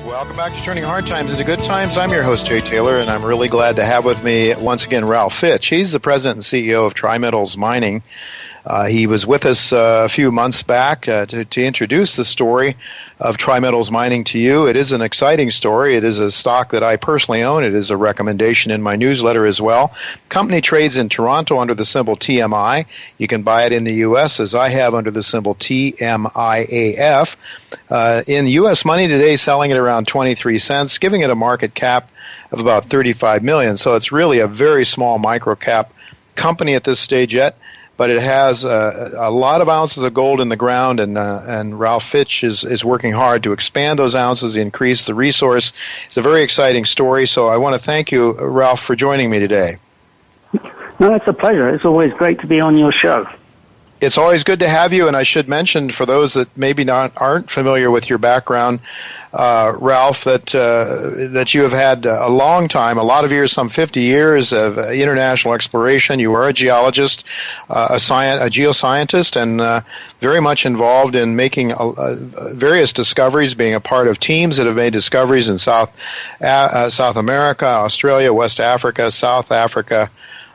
Welcome back to Turning Hard Times into Good Times. I'm your host, Jay Taylor, and I'm really glad to have with me once again Ralph Fitch. He's the president and CEO of TriMetals Mining. He was with us a few months back to introduce the story of TriMetals Mining to you. It is an exciting story. It is a stock that I personally own. It is a recommendation in my newsletter as well. The company trades in Toronto under the symbol TMI. You can buy it in the U.S. as I have under the symbol TMIAF. In U.S. money today, selling at around 23 cents, giving it a market cap of about $35 million. So it's really a very small micro cap company at this stage yet. But it has a lot of ounces of gold in the ground, and Ralph Fitch is working hard to expand those ounces, increase the resource. It's a very exciting story, so I want to thank you, Ralph, for joining me today. No, it's a pleasure. It's always great to be on your show. It's always good to have you, and I should mention, for those that maybe aren't familiar with your background, Ralph, that you have had a long time, a lot of years, some 50 years of international exploration. You are a geologist, a geoscientist, and very much involved in making various discoveries, being a part of teams that have made discoveries in South America, Australia, West Africa, South Africa,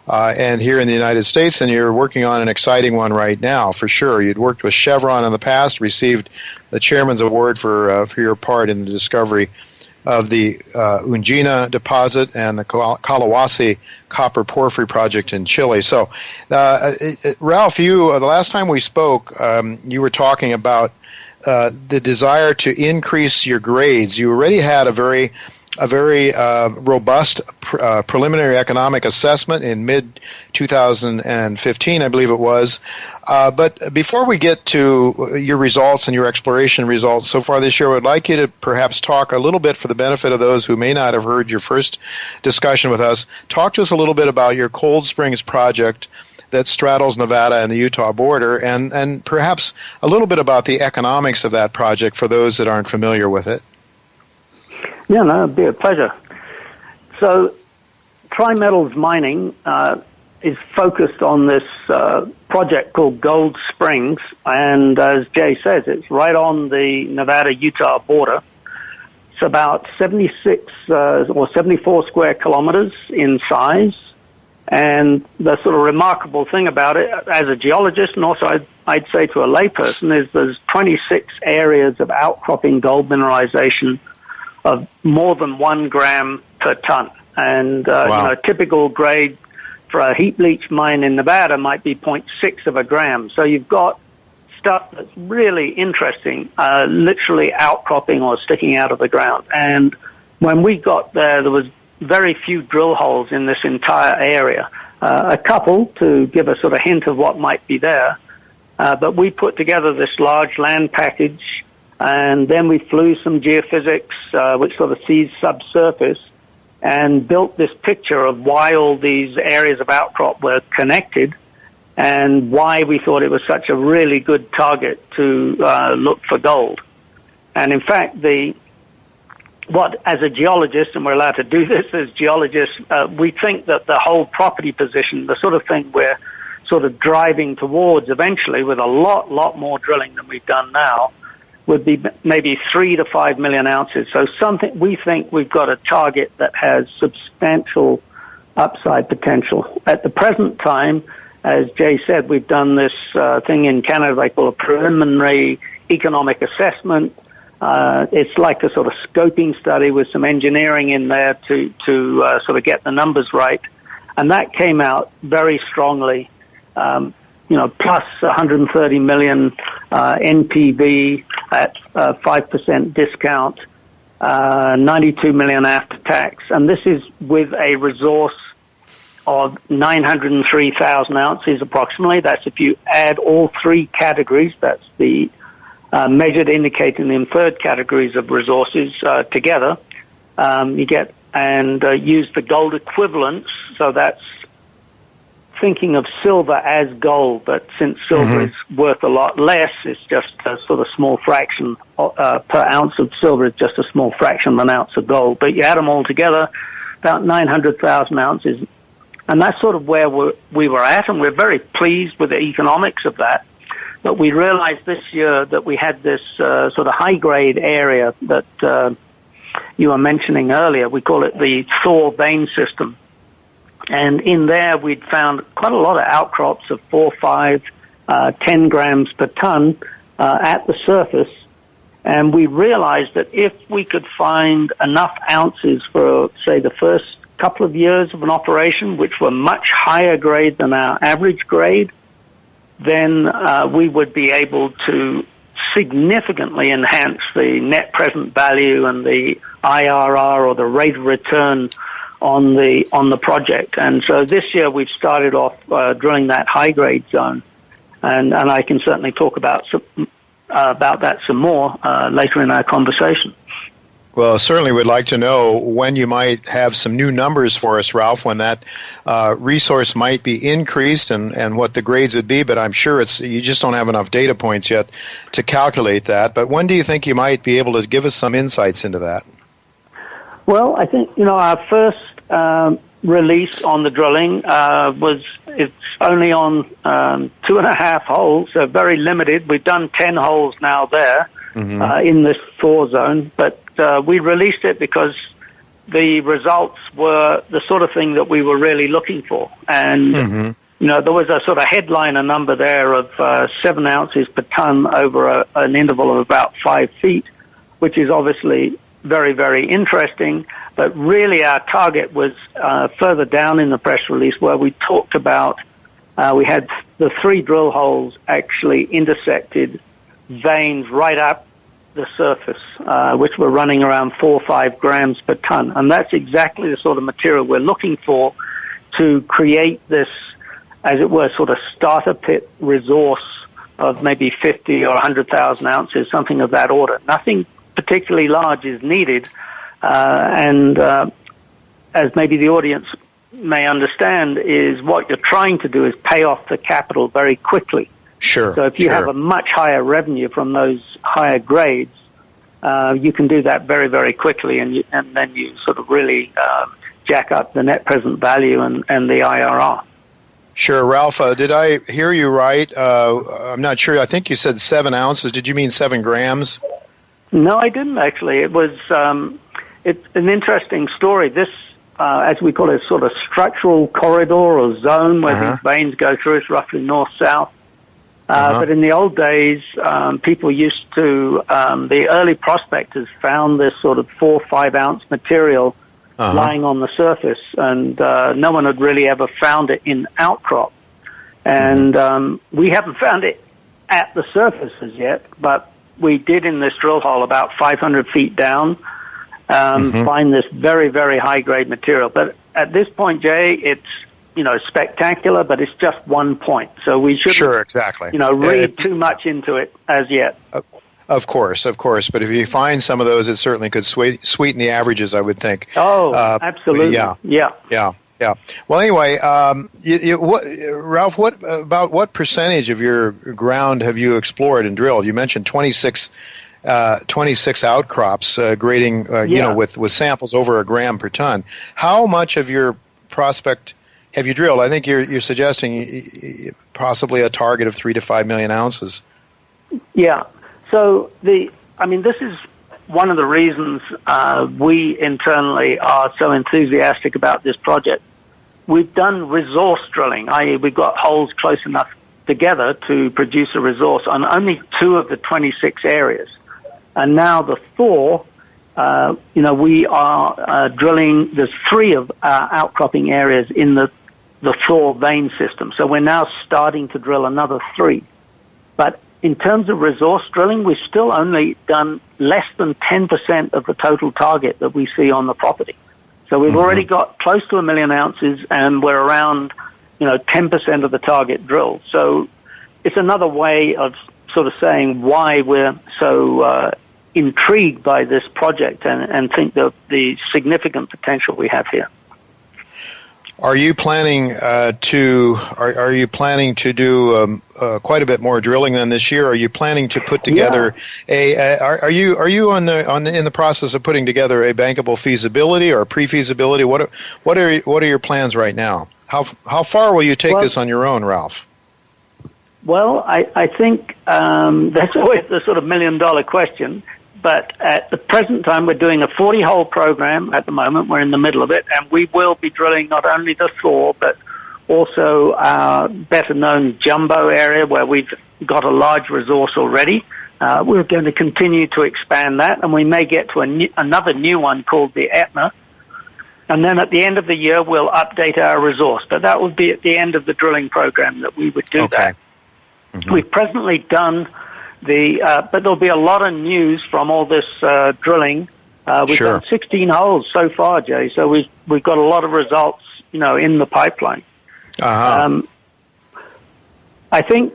and here in the United States, and you're working on an exciting one right now, for sure. You'd worked with Chevron in the past, received the Chairman's Award for your part in the discovery of the Ungina deposit and the Collahuasi copper porphyry project in Chile. So, Ralph, the last time we spoke, you were talking about the desire to increase your grades. You already had a very robust preliminary economic assessment in mid-2015, I believe it was. But before we get to your results and your exploration results so far this year, I would like you to perhaps talk a little bit, for the benefit of those who may not have heard your first discussion with us, talk to us a little bit about your Cold Springs project that straddles Nevada and the Utah border, and perhaps a little bit about the economics of that project for those that aren't familiar with it. Yeah, no, it'd be a pleasure. So, TriMetals Mining is focused on this project called Gold Springs, and as Jay says, it's right on the Nevada-Utah border. It's about 76 or 74 square kilometers in size, and the sort of remarkable thing about it, as a geologist, and also I'd say to a layperson, is there's 26 areas of outcropping gold mineralization of more than 1 gram per ton. And wow. A typical grade for a heap leach mine in Nevada might be 0.6 of a gram. So you've got stuff that's really interesting, literally outcropping or sticking out of the ground. And when we got there was very few drill holes in this entire area. A couple to give a sort of hint of what might be there. But we put together this large land package, and then we flew some geophysics, which sort of sees subsurface, and built this picture of why all these areas of outcrop were connected and why we thought it was such a really good target to look for gold. And in fact, as a geologist, and we're allowed to do this as geologists, we think that the whole property position, the sort of thing we're sort of driving towards eventually with a lot more drilling than we've done now, would be maybe 3 to 5 million ounces. So we think we've got a target that has substantial upside potential. At the present time, as Jay said, we've done this thing in Canada they call a preliminary economic assessment. It's like a sort of scoping study with some engineering in there to sort of get the numbers right. And that came out very strongly, plus 130 million NPV at 5% discount, 92 million after tax. And this is with a resource of 903,000 ounces approximately. That's if you add all three categories. That's the measured, indicated, and inferred categories of resources together. You get and use the gold equivalents. So that's thinking of silver as gold, but since silver is worth a lot less, it's just a sort of small fraction per ounce of silver is just a small fraction of an ounce of gold. But you add them all together, about 900,000 ounces, and that's sort of where we were at, and we're very pleased with the economics of that. But we realized this year that we had this sort of high-grade area that you were mentioning earlier. We call it the Thor vein system. And in there, we'd found quite a lot of outcrops of 4, 5, 10 grams per ton at the surface. And we realized that if we could find enough ounces for, say, the first couple of years of an operation, which were much higher grade than our average grade, then we would be able to significantly enhance the net present value and the IRR, or the rate of return, on the project. And so this year we've started off drilling that high grade zone, and I can certainly talk about that some more later in our conversation. Well, certainly would like to know when you might have some new numbers for us, Ralph, when that resource might be increased and what the grades would be, but I'm sure you just don't have enough data points yet to calculate that. But when do you think you might be able to give us some insights into that? Well, I think, our first release on the drilling it's only on 2.5 holes, so very limited. We've done 10 holes now there in this Thor zone, but we released it because the results were the sort of thing that we were really looking for. And, there was a sort of headliner number there of 7 ounces per ton over an interval of about 5 feet, which is obviously very, very interesting. But really our target was further down in the press release, where we talked about, we had the 3 drill holes actually intersected veins right up the surface, which were running around 4 or 5 grams per ton. And that's exactly the sort of material we're looking for to create this, as it were, sort of starter pit resource of maybe 50 or 100,000 ounces, something of that order. Nothing particularly large is needed, and as maybe the audience may understand, is what you're trying to do is pay off the capital very quickly. Sure. So if you have a much higher revenue from those higher grades, you can do that very, very quickly, and then you sort of really jack up the net present value and the IRR. Sure. Ralph, did I hear you right? I'm not sure. I think you said 7 ounces. Did you mean 7 grams? No, I didn't actually. It was it's an interesting story. This, as we call it, sort of structural corridor or zone where these veins go through, is roughly north-south. But in the old days, people used to, the early prospectors found this sort of 4 or 5 ounce material lying on the surface, and no one had really ever found it in outcrop. And we haven't found it at the surface as yet, but we did in this drill hole about 500 feet down find this very, very high-grade material. But at this point, Jay, it's spectacular, but it's just one point. So we shouldn't, read too much into it as yet. Of course. But if you find some of those, it certainly could sweeten the averages, I would think. Oh, absolutely. Yeah. Well, anyway, Ralph, what percentage of your ground have you explored and drilled? You mentioned 26 outcrops grading, with samples over 1 gram per ton. How much of your prospect have you drilled? I think you're suggesting possibly a target of 3 to 5 million ounces. Yeah. So this is one of the reasons we internally are so enthusiastic about this project. We've done resource drilling, i.e. we've got holes close enough together to produce a resource on only 2 of the 26 areas. And now the Thor, we are drilling, there's 3 of our outcropping areas in the Thor vein system. So we're now starting to drill another 3. But in terms of resource drilling, we've still only done less than 10% of the total target that we see on the property. So we've already got close to 1 million ounces, and we're around, 10% of the target drilled. So it's another way of sort of saying why we're so intrigued by this project and think that the significant potential we have here. Are you planning to do quite a bit more drilling than this year? Are you planning to put together are you in the process of putting together a bankable feasibility or a pre-feasibility? What are your plans right now? How far will you take this on your own, Ralph? Well, I think that's always the sort of $1 million question. but at the present time, we're doing a 40-hole program at the moment. We're in the middle of it, and we will be drilling not only the Thor, but also our better-known Jumbo area where we've got a large resource already. We're going to continue to expand that, and we may get to another new one called the Etna. And then at the end of the year, we'll update our resource. But that would be at the end of the drilling program that we would do that. Mm-hmm. We've presently done but there'll be a lot of news from all this drilling. We've done 16 holes so far, Jay, so we've got a lot of results, in the pipeline. Uh-huh. I think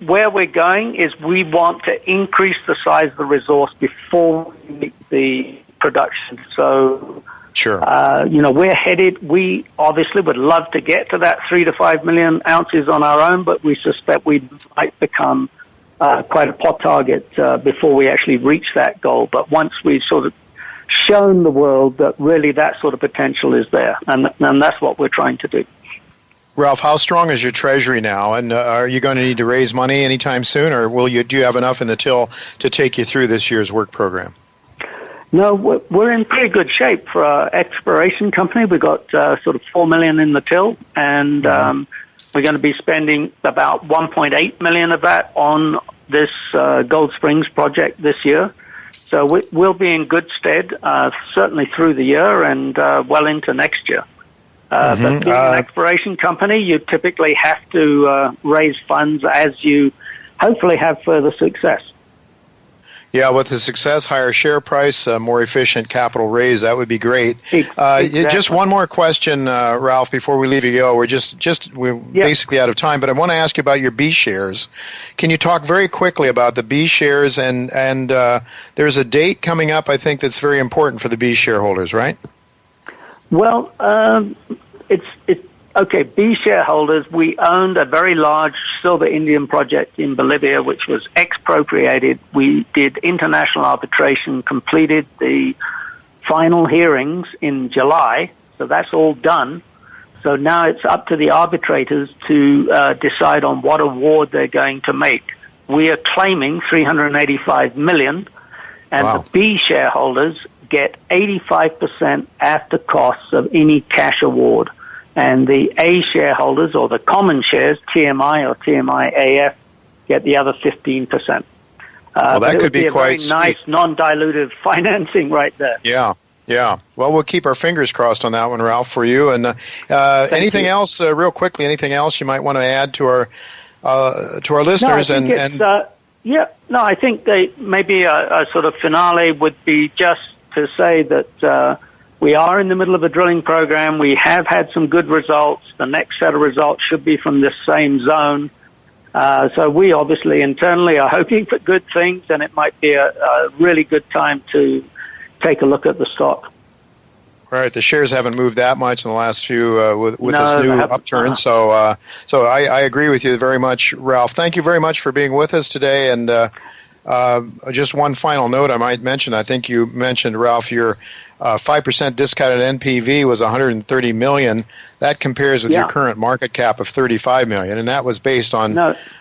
where we're going is we want to increase the size of the resource before we meet the production. So, we're headed. We obviously would love to get to that 3 to 5 million ounces on our own, but we suspect we might become quite a pot target before we actually reach that goal. But once we've sort of shown the world that really that sort of potential is there, and that's what we're trying to do. Ralph, how strong is your treasury now, and are you going to need to raise money anytime soon, or do you have enough in the till to take you through this year's work program? No, we're in pretty good shape for our exploration company. We've got sort of $4 million in the till, and we're going to be spending about $1.8 million of that on this Gold Springs project this year. So we'll be in good stead, certainly through the year and well into next year. But being an exploration company, you typically have to raise funds as you hopefully have further success. Yeah, with the success, higher share price, more efficient capital raise, that would be great. Exactly. Just one more question, Ralph, before we leave you go. We're basically out of time, but I want to ask you about your B shares. Can you talk very quickly about the B shares? And there's a date coming up, I think, that's very important for the B shareholders, right? Well, it's okay. B shareholders, we owned a very large silver Indian project in Bolivia, which was expropriated. We did international arbitration, completed the final hearings in July, so that's all done. So now it's up to the arbitrators to decide on what award they're going to make. We are claiming $385 million, and the B shareholders get 85% after costs of any cash award. And the A shareholders, or the common shares, TMI or TMI-AF, get the other 15%. That could be quite very nice, non-dilutive financing right there. Yeah. Well, we'll keep our fingers crossed on that one, Ralph, for you. And anything else, real quickly, anything else you might want to add to our listeners? I think maybe a sort of finale would be just to say that we are in the middle of a drilling program. We have had some good results. The next set of results should be from this same zone. So we obviously internally are hoping for good things, and it might be a really good time to take a look at the stock. Right. The shares haven't moved that much in the last few with this new upturn. So I agree with you very much, Ralph. Thank you very much for being with us today. And just one final note I might mention. I think you mentioned, Ralph, your 5% discounted NPV was $130 million. That compares with your current market cap of $35 million, and that was based on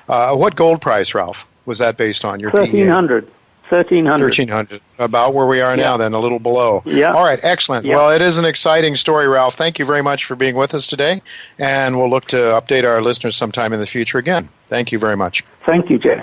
what gold price, Ralph? Was that based on your $1,300? $1,300, about where we are now, then a little below. Yeah. All right, excellent. Yeah. Well, it is an exciting story, Ralph. Thank you very much for being with us today, and we'll look to update our listeners sometime in the future again. Thank you very much. Thank you, Jay.